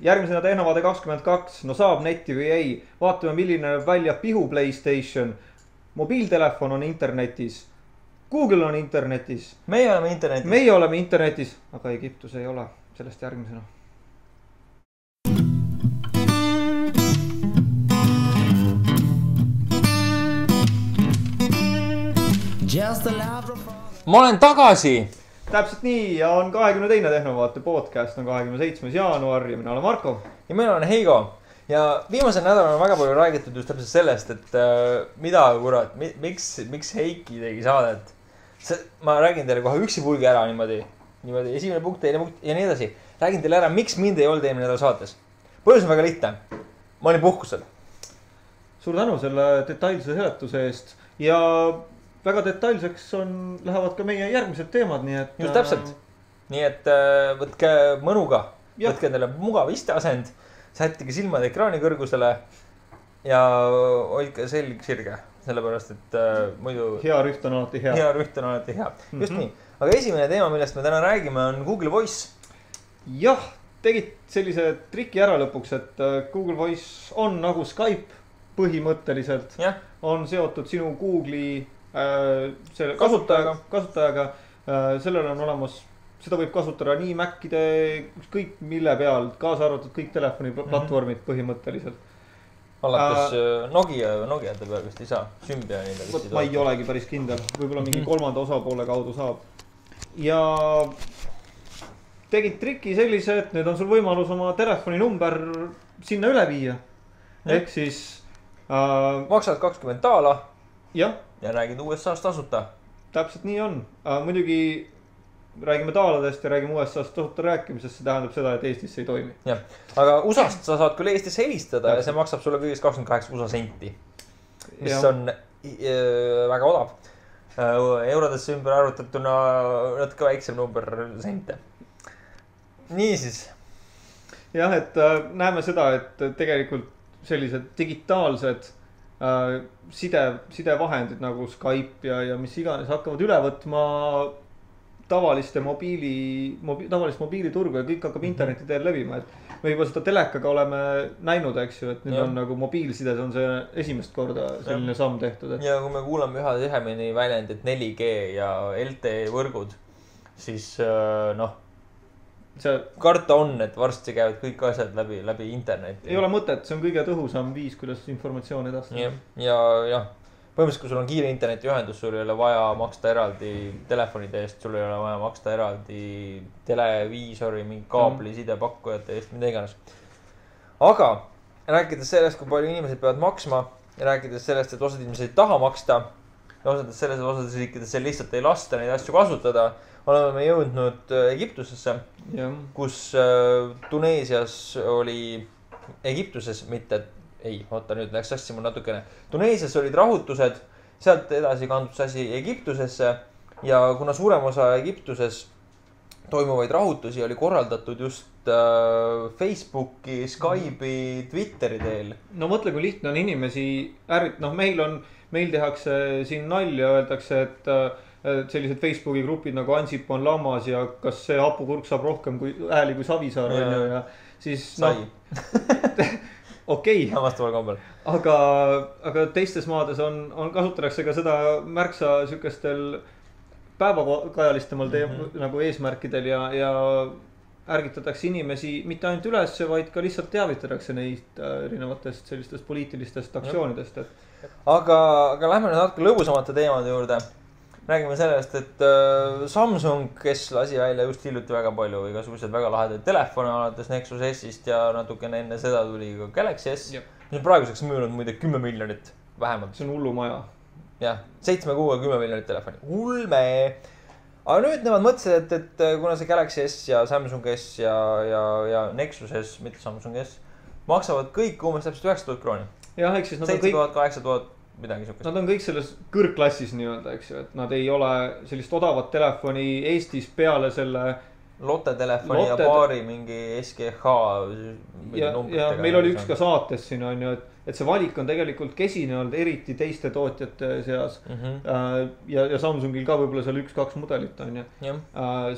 Järgmisena Tehnovaade 22, no saab netti või ei. Vaatame, milline näeb välja pihu PlayStation. Mobiiltelefon on internetis. Google on internetis. Meie oleme internetis. Meie oleme internetis, aga Egiptus ei ole. Sellest järgmisena. Ma olen tagasi. Täpselt nii ja on 22. Tehnovaate podcast, on 27. jaanuar ja mina olen Marko. Ja mina olen Heigo. Ja viimasel nädalal on väga palju räägitud just täpselt sellest, et mida kurat, miks Heiki tegi saadet. Ma räägin teile kohe üksipulgi ära niimoodi esimene punkt, teine punkt ja nii edasi. Räägin teile ära, miks mind ei olnud eelmine nädal saates. Põhjus on väga lihtne. Ma olin puhkusel. Suur tänu selle detailse seletuse eest ja väga detailseks lähevad ka meie järgmised teemad, nii et... Just täpselt. Nii et võtke mõnuga, võtke endale mugav isteasend, sättige silmad ekraani kõrgusele ja hoidke selg sirge, sellepärast et muidu... Hea rüht on alati hea. Hea rüht on alati hea. Just nii. Aga esimene teema, millest me täna räägime, on Google Voice. Jah, tegid sellise triki ära lõpuks, et Google Voice on nagu Skype põhimõtteliselt. On seotud sinu Google'i kasutajaga. Sellel on olemas, seda võib kasutada nii Macide, kõik mille peal, kaasa arvatud kõik telefoniplatvormid põhimõtteliselt. Alates Nokiate peal vist ei saa, Symbianile vist ei ma ei olegi päris kindel, võib-olla mingi kolmanda osapoole kaudu saab. Ja tegid triki sellise, et nüüd on sul võimalus oma telefoninumber sinna üle viia. Ehk siis... Maksad $20 jah. Ja räägid USA-st tasuta. Täpselt nii on. Muidugi räägime taaladest ja räägime USA-st tasuta rääkimisest. See tähendab seda, et Eestis ei toimi. Ja. Aga USA-st sa saad küll Eestis helistada ja see maksab sulle kõigest 28 USA senti. Mis on väga odav. Eurodesse ümber arvutatuna natuke väiksem number sente. Niisiis. Jah, et näeme seda, et tegelikult sellised digitaalsed sidevahendid nagu Skype ja mis iganes hakkavad üle võtma tavalist mobiiliturgu ja kõik hakkab interneti teel levima, et me juba seda telekaga oleme näinud, eks ju, et nüüd on nagu mobiilsides on see esimest korda selline samm tehtud. Ja kui me kuulame üha tihemini väljendit 4G ja LTE võrgud, siis karta on, et varsti käivad kõik asjad läbi interneti. Ei ole mõtet, see on kõige tõhusam viis, kuidas informatsioon edastada. Ja põhimõtteliselt, kui sul on kiire internetiühendus, sul ei ole vaja maksta eraldi telefonide eest, sul ei ole vaja maksta eraldi televiisori, mingi kaabli sidepakkujate eest, mida iganes. Aga rääkides sellest, kui palju inimesed peavad maksma ja rääkides sellest, et osad inimesed ei taha maksta ja osades riikides lihtsalt ei lasta neid asju kasutada, oleme me jõudnud Egiptusesse, kus Tuneesias oli Egiptuses, nüüd läks sassi mul natukene. Tuneesias olid rahutused, sealt edasi kandus asi Egiptusesse ja kuna suurem osa Egiptuses toimuvaid rahutusi oli korraldatud just Facebooki, Skype'i, Twitteri teel. No mõtle, kui lihtne on inimesi meil tehakse siin nalja, öeldakse, et sellised Facebooki grupid nagu Ansip on lammas ja kas see hapukurk saab rohkem hääli kui Savisaar ja siis okei. Vastaval kombel. Aga teistes maades kasutatakse ka seda märksa sükestel päevakajalistemal nagu eesmärkidel ja ärgitatakse inimesi mitte ainult üles, vaid ka lihtsalt teavitatakse neid erinevatest sellistest poliitilistest aktsioonidest. Aga lähme nüüd natuke lõbusamate teemade juurde. Räägime sellest, et Samsung, kes lasi välja just hiljuti väga palju igasugused väga lahedaid telefone alates Nexus S-ist ja natukene enne seda tuli ka Galaxy S. Mis on praeguseks müünud muide 10 miljonit vähemalt. See on hullumaja. Jah, 7 kuuga 10 miljonit telefoni. Ulme! Aga nüüd nemad mõtlesid, et kuna see Galaxy S ja Samsung S ja Nexus S, mitte Samsung S, maksavad kõik umbes täpselt 9000 krooni. Jah, eks siis nad 7000, 8000, midagi sukest. Nad on kõik selles kõrgklassis nii-öelda, eks ju, et nad ei ole sellist odavat telefoni Eestis peale selle Lotte telefoni ja paari mingi SGH. Ja meil oli üks ka saates siin on ju, et see valik on tegelikult kesine olnud, eriti teiste tootjate seas. Ja Samsungil ka võib-olla seal 1-2 mudelit on ju.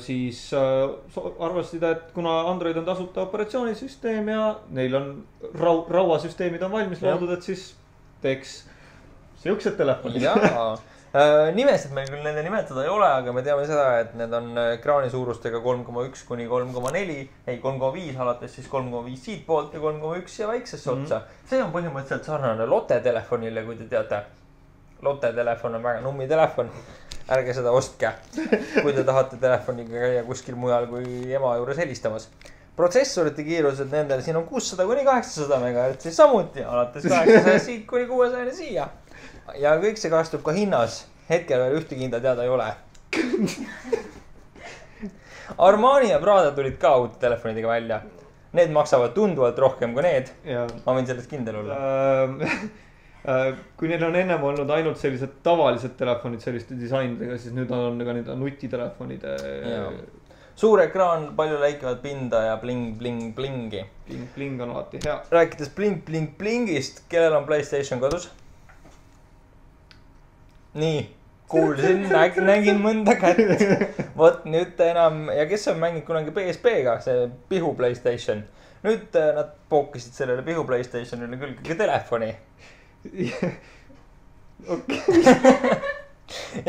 Siis arvasid, et kuna Android on tasuta operatsioonisüsteem ja neil on rauasüsteemid on valmis loodud, et siis teeks siuksed telefonid. Jaa. Nimesid meil küll nende nimetada ei ole, aga me teame seda, et need on ekraani suurustega 3,1 kuni 3,4, ei 3,5 alates siis 3,5 siit poolt ja 3,1 ja väiksesse otsa. See on põhimõtteliselt sarnane Lotte telefonile, kui te teate. Lotte telefon on väga nummi telefon. Ärge seda ostke, kui te tahate telefoniga käia kuskil mujal kui ema juures helistamas. Protsessorite kiirused nendel siin on 600 kuni 800 MHz samuti, alates 800 siit kuni 600 siia. Ja kõik see kastub ka hinnas. Hetkel veel ühtegi hinda teada ei ole. Armani ja Prada tulid ka uute telefonidega välja. Need maksavad tunduvalt rohkem kui need. Ma võin sellest kindel olla. Kui neil on ennem olnud ainult sellised tavalised telefonid selliste disainidega, siis nüüd on ka nende nutitelefonide. Suur ekraan, palju läikevat pinda ja bling. Bling on alati hea. Rääkides blingist, kellel on PlayStation kodus? Nii, kuulsin, nägin mõnda kätt. Võt nüüd enam, ja kes on mänginud kunagi PSP-ga, see pihu PlayStation. Nüüd nad pookisid sellele pihu PlayStationile küll kõige telefoni.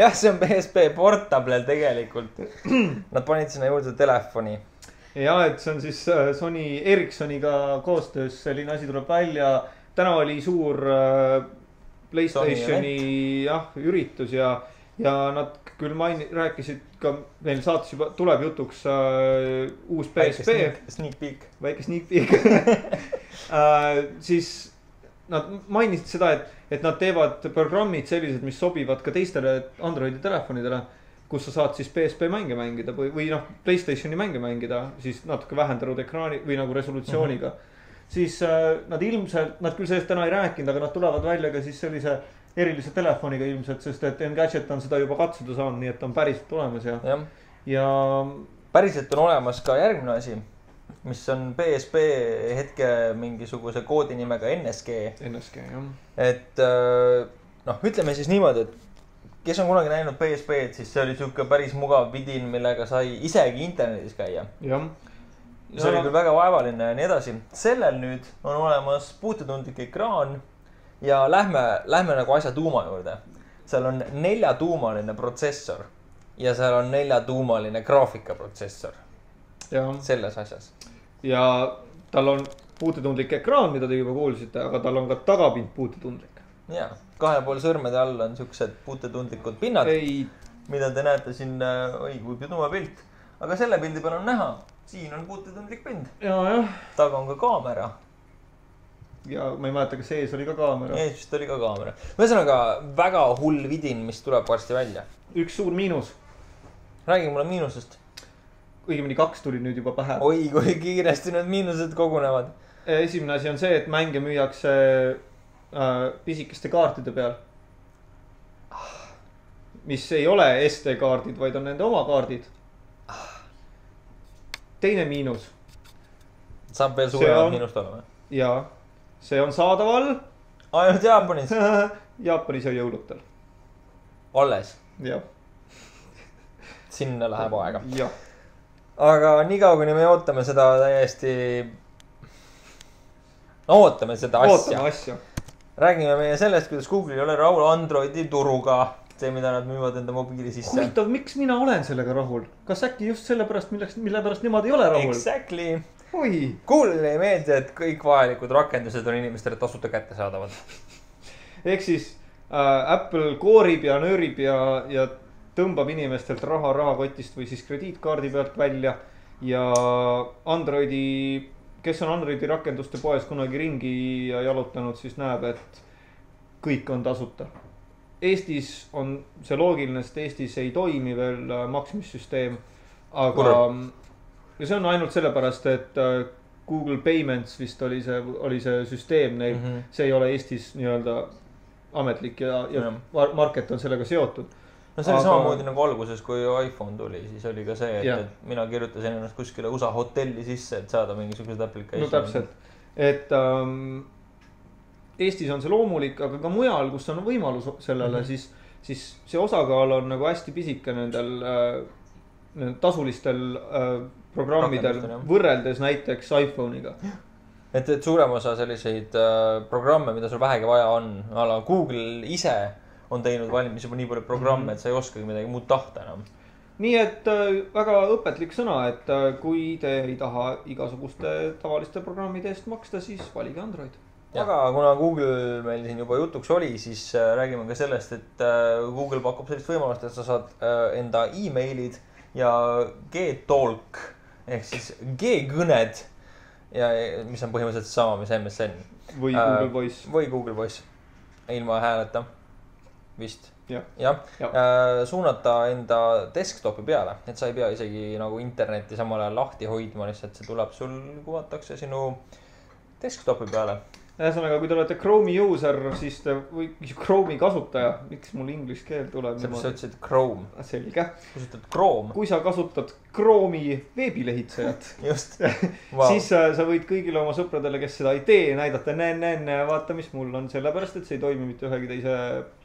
Jah, see on PSP Portable tegelikult. Nad panid sinna juurde telefoni. Ja, et see on siis Sony Ericssoniga koostöös, selline asi tuleb välja. Täna oli suur PlayStationi üritus ja nad küll rääkisid ka, meil saates juba tuleb jutuks uus PSP. Väike sneak peek. Siis nad mainisid seda, et nad teevad programmid sellised, mis sobivad ka teistele Androidi telefonidele, kus sa saad siis PSP mänge mängida või PlayStationi mänge mängida, siis natuke vähendanud ekraani või nagu resolutsiooniga. Siis nad küll sellest täna ei rääkinud, aga nad tulevad välja ka siis sellise erilise telefoniga ilmselt, sest et Engadget on seda juba katsuda saanud, nii et on päriselt olemas ja päriselt on olemas ka järgmine asi, mis on PSP hetke mingisuguse koodinimega NSG. jah. Et ütleme siis niimoodi, et kes on kunagi näinud PSP-d, siis see oli siuke päris mugav vidin, millega sai isegi internetis käia. See oli küll väga vaevaline ja nii edasi. Sellel nüüd on olemas puututundlik ekraan ja lähme nagu asja tuuma juurde. Seal on 4-tuumaline protsessor ja seal on 4-tuumaline graafikaprotsessor. Selles asjas. Ja tal on puututundlik ekraan, mida te juba kuulsite, aga tal on ka tagapind puututundlik. Jaa, 2,5 sõrmede all on siuksed puututundlikud pinnad, mida te näete siin, kui tume pilt. Aga selle pildi peal on näha. Siin on puututundlik pind. Taga on ka kaamera. Ja ma ei mäleta, kas ees oli ka kaamera. Ees vist oli ka kaamera. Ühesõnaga väga hull vidin, mis tuleb varsti välja. Üks suur miinus. Räägi mulle miinusest. Õigemini 2 tuli nüüd juba pähe. Oi, kui kiiresti need miinused kogunevad. Esimene asi on see, et mänge müüakse pisikeste kaartide peal. Mis ei ole SD-kaardid, vaid on nende oma kaardid. Teine miinus. Saab veel suuremat miinust olema. Jaa, see on saadaval. Ainult Jaapanis. Jaapanis ja jõulutel. Alles. Jah. Sinna läheb aega. Jah. Aga nii kaua, kuni me ootame seda täiesti. Ootame seda asja. Räägime meie sellest, kuidas Google ei ole rahul Androidi turuga. See, mida nad müüvad enda mobiili sisse. Huvitav, miks mina olen sellega rahul? Kas äkki just selle pärast, mille pärast nemad ei ole rahul? Exactly. Oi. Google'ile ei meeldi, et kõik vajalikud rakendused on inimestele tasuta kätte saadavad. Ehk siis Apple koorib ja nöörib ja tõmbab inimestelt raha rahakotist või siis krediitkaardi pealt välja. Ja kes on Androidi rakenduste poes kunagi ringi ja jalutanud, siis näeb, et kõik on tasuta. Eestis on see loogiline, sest Eestis ei toimi veel maksimissüsteem, aga see on ainult sellepärast, et Google Payments vist oli see süsteem neil, see ei ole Eestis nii-öelda ametlik ja market on sellega seotud. no see oli samamoodi nagu alguses, kui iPhone tuli, siis oli ka see, et mina kirjutasin ennast kuskile USA hotelli sisse, et saada mingisugused application'id. No täpselt, et Eestis on see loomulik, aga ka mujal, kus on võimalus sellele, siis see osakaal on nagu hästi pisike nendel tasulistel programmidel võrreldes näiteks iPhone'iga. Et suurem osa selliseid programme, mida sul vähegi vaja on, ala Google ise on teinud valmis juba nii palju programme, et sa ei oskagi midagi muud tahta enam. Nii et väga õpetlik sõna, et kui te ei taha igasuguste tavaliste programmide eest maksta, siis valige Android. Aga kuna Google meil siin juba jutuks oli, siis räägime ka sellest, et Google pakub sellist võimalust, et sa saad enda e-mailid ja G-Talk ehk siis G-kõned ja mis on põhimõtteliselt sama, mis MSN. Või Google Voice. Või Google Voice. Ilma hääleta. Vist. Jah. Suunata enda desktopi peale, et sa ei pea isegi nagu internetti samal ajal lahti hoidma, lihtsalt see tuleb sul kuvatakse sinu desktopi peale. Ühesõnaga, kui te olete Chrome'i user, siis te või Chrome'i kasutaja, miks mul inglise keel tuleb? Sa ütlesid Chrome. Selge. Kasutad Chrome. Kui sa kasutad Chrome'i veebilehitsejat, just. Siis sa võid kõigile oma sõpradele, kes seda ei tee, näidata vaata, mis mul on, sellepärast, et see ei toimi mitte ühegi teise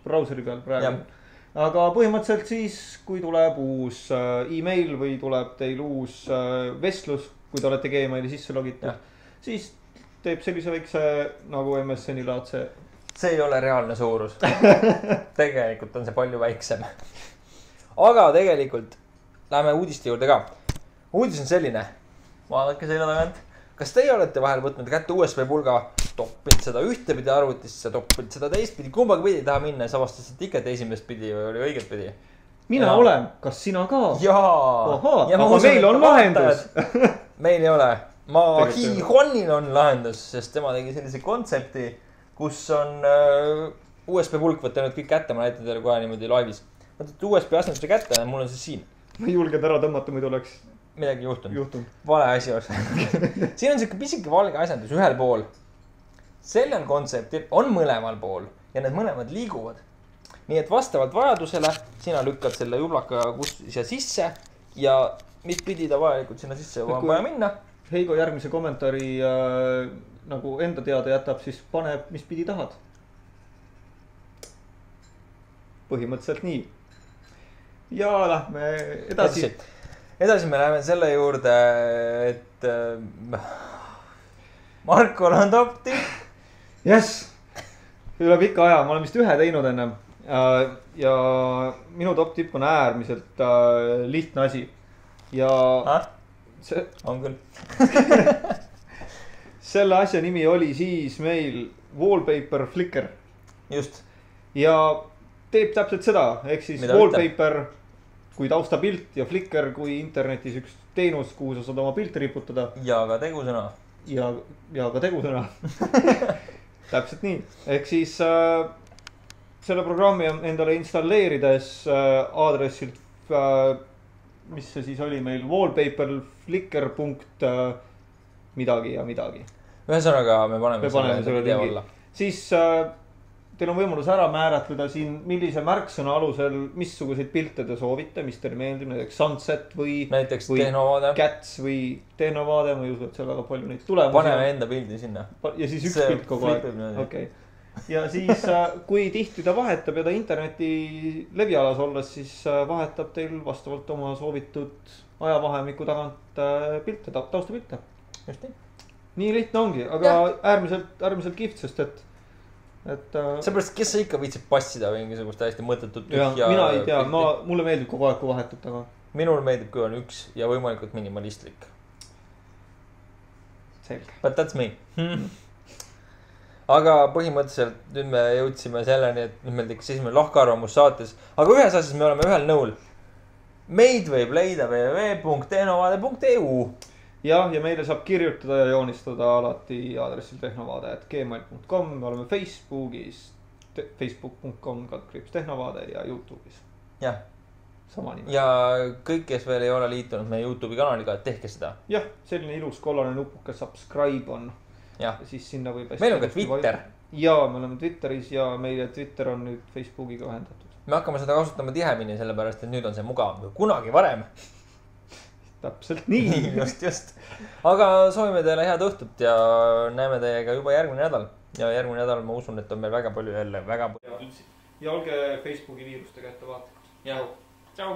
brauseri peal praegu. Aga põhimõtteliselt siis, kui tuleb uus email või tuleb teil uus vestlus, kui te olete Gmaili sisse logitud, siis teeb sellise väikse nagu MSN-i laadse. See ei ole reaalne suurus. Tegelikult on see palju väiksem. Aga tegelikult läheme uudiste juurde ka. Uudis on selline. Vaadake selja tagant. Kas teie olete vahel võtnud kätte USB pulga, toppinud seda ühtepidi arvutisse, toppinud seda teistpidi, kumbagi pidi taha minna ja sa vastasid ikka, et esimest pidi või oli õiget pidi? Mina olen. Kas sina ka? Jaa. Aga meil on lahendus. Meil ei ole. Juanil on lahendus, sest tema tegi sellise kontsepti, kus on USB pulk, võtta nüüd kõik kätte, ma näitan teile kohe niimoodi laivis. Võtate USB asenduse kätte ja mul on see siin. Ma ei julgenud ära tõmmata, muidu oleks midagi juhtunud. Vale asi oleks. Siin on selline pisike valge asendus ühel pool. Sellel kontseptil on mõlemal pool ja need mõlemad liiguvad. Nii et vastavalt vajadusele sina lükkad selle jublaka siia sisse ja mis pidi ta vajalikult sinna sisse on vaja minna. Heigo järgmise kommentaari nagu enda teada jätab, siis paneb, mis pidi tahad. Põhimõtteliselt nii. Ja lähme edasi. Edasi me läheme selle juurde, et Markol on top tipp. Yes! Üle pika aja, ma olen vist ühe teinud enne. Ja minu top tipp on äärmiselt lihtne asi. Ja... See... On küll. Selle asja nimi oli siis meil Wallpaper Flickr. Just. Ja teeb täpselt seda, ehk siis mida Wallpaper kui taustapilt ja Flickr kui internetis üks teenus, kuhu sa saad oma pilti riputada. Ja ka tegusõna. Ja ka tegusõna. Täpselt nii. Ehk siis selle programmi endale installeerides aadressilt mis see siis oli meil, wallpaper.flickr. midagi ja midagi. Ühesõnaga me paneme selle video alla. Siis teil on võimalus ära määratleda siin, millise märksõna alusel, missuguseid pilte te soovite, mis teile meeldib, näiteks Sunset või näiteks Tehnovaade. Cats või Tehnovaade, ma ei usu, et seal väga palju neid tulemusi. Paneme enda pildi sinna. Ja siis üks pilt kogu aeg. Okay. Ja siis kui tihti ta vahetab ja ta interneti levialas olles, siis vahetab teil vastavalt oma soovitud ajavahemiku tagant pilte, taustapilte. Just nii. Nii lihtne ongi, aga äärmiselt kihvt, sest et seepärast, kes sa ikka viitsib passida mingisugust täiesti mõttetut tühja. Mina ei tea, mulle meeldib kogu aeg, kui vahetub taga. Minul meeldib, kui on üks ja võimalikult minimalistlik. Selge. But that's me. Aga põhimõtteliselt nüüd me jõudsime selleni, et nüüd meil tekkis esimene lahkarvamus saates. Aga ühes asjas me oleme ühel nõul. Meid võib leida www.tehnovaade.eu. Ja meile saab kirjutada ja joonistada alati aadressil tehnovaade@gmail.com. Me oleme Facebookis, facebook.com/tehnovaade ja YouTube'is. Jah. Sama nimi. Ja kõik, kes veel ei ole liitunud meie YouTube'i kanaliga, et tehke seda. Jah, selline ilus kollane nupuke subscribe on. Ja siis sinna võib meil on ka Twitter. Ja me oleme Twitteris ja meile Twitter on nüüd Facebookiga ühendatud. me hakkame seda kasutama tihemini, sellepärast, et nüüd on see mugavam kui kunagi varem. Täpselt nii. just. Aga soovime teile head õhtut ja näeme teiega juba järgmine nädal. Ja järgmine nädal ma usun, et on meil väga palju jälle väga palju. Ja olge Facebooki viirustega ette vaatavad. Tšau.